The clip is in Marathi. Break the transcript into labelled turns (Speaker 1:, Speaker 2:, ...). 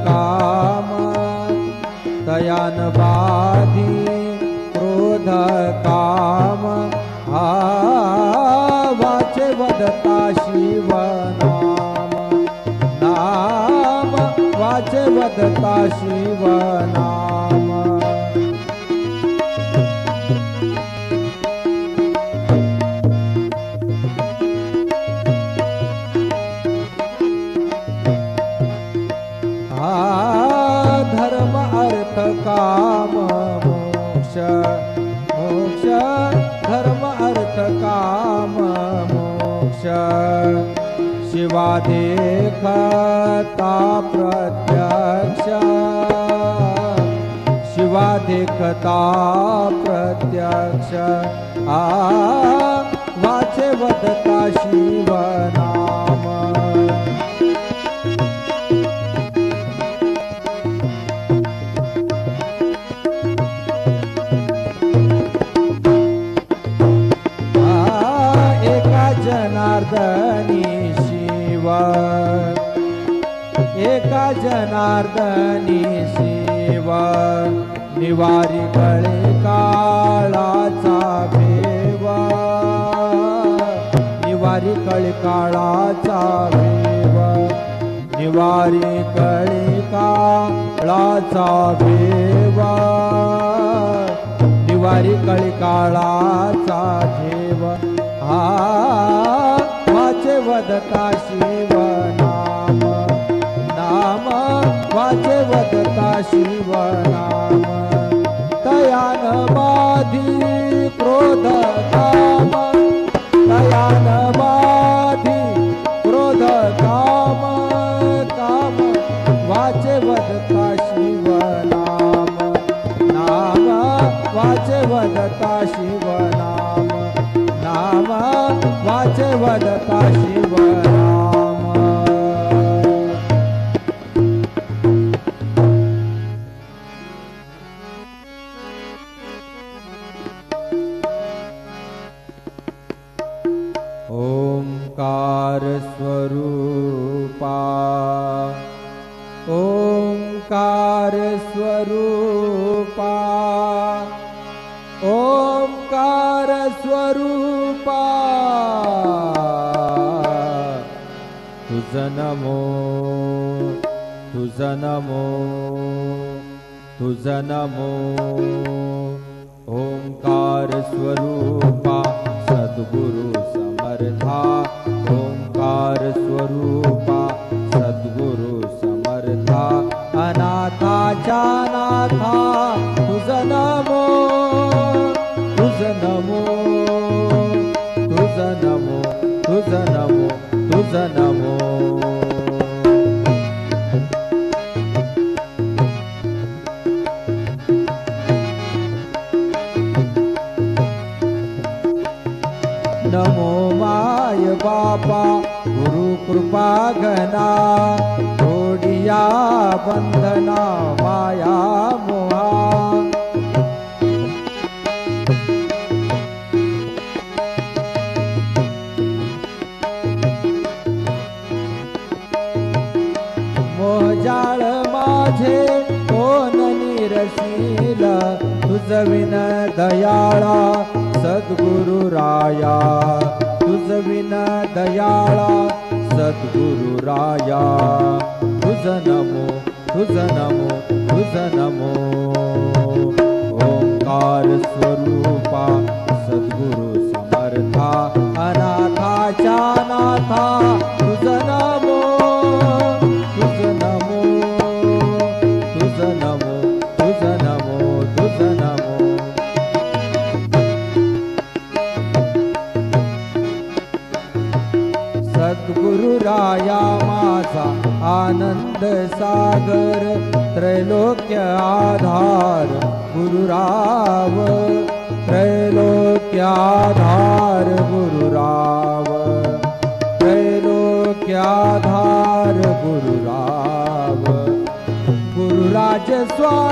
Speaker 1: काम तयान बाधी क्रोध काम वाचे वदता शिव नाम नाम वाचे वदता शिव नाम धर्म अर्थ काम मोक्ष मोक्ष धर्म अर्थ काम मोक्ष शिवा देखता प्रत्यक्ष शिवा देखता प्रत्यक्ष वाचे वदता शिव नाम जनार्दनी शिव एका जनार्दनी शिव निवारी कळे काळाचा भेव निवारी कळे काळाचा भेव निवारी कळे काळाचा भेव निवारी कळे काळाचा भेव वाचे वदता शिव नाम नाम वाचे वदता शिव नाम तयान बाधी क्रोध काम तयान बाधी क्रोध काम काम वाचे वदता शिव नाम नाम वाचे वदता शिव नाम नाम वाचे वदता शिव नाम ओंकार स्वरूपा ओंकार स्वरूपा ओंकार स्वरूपा तुझ नमो तुझ नमो तुझ नमो ओंकार स्वरूपा सद्गुरु समर्था ओंकार स्वरूपा सद्गुरु समर्था अनाथाच्या नाथा तुझ नमो तुझ नमो तुझ नमो तुझ नमो तुझ नमो नमो माय बापा गुरु कृपा घना ओडिया बंधना माया मोहा मोहजाळ माझे कोण निरशील तुझ विन दयाळा सद्गुरु राया तुझ विन दयाळा सद्गुरु राया तुझ नमो तुझ नमो तुझ नमो ओंकार स्वरूपा सद्गुरु समर्था अनाथाच्या नाथा तुझ नमो तुझ नमो तुझ नमो तुझ नमो तुझ नमो सद्गुरु राया माझा आनंद सागर त्रैलोक्य आधार गुरुराव त्रैलोक्य आधार गुरुराव त्रैलोक्य आधार गुरुराव गुरुराज स्वामी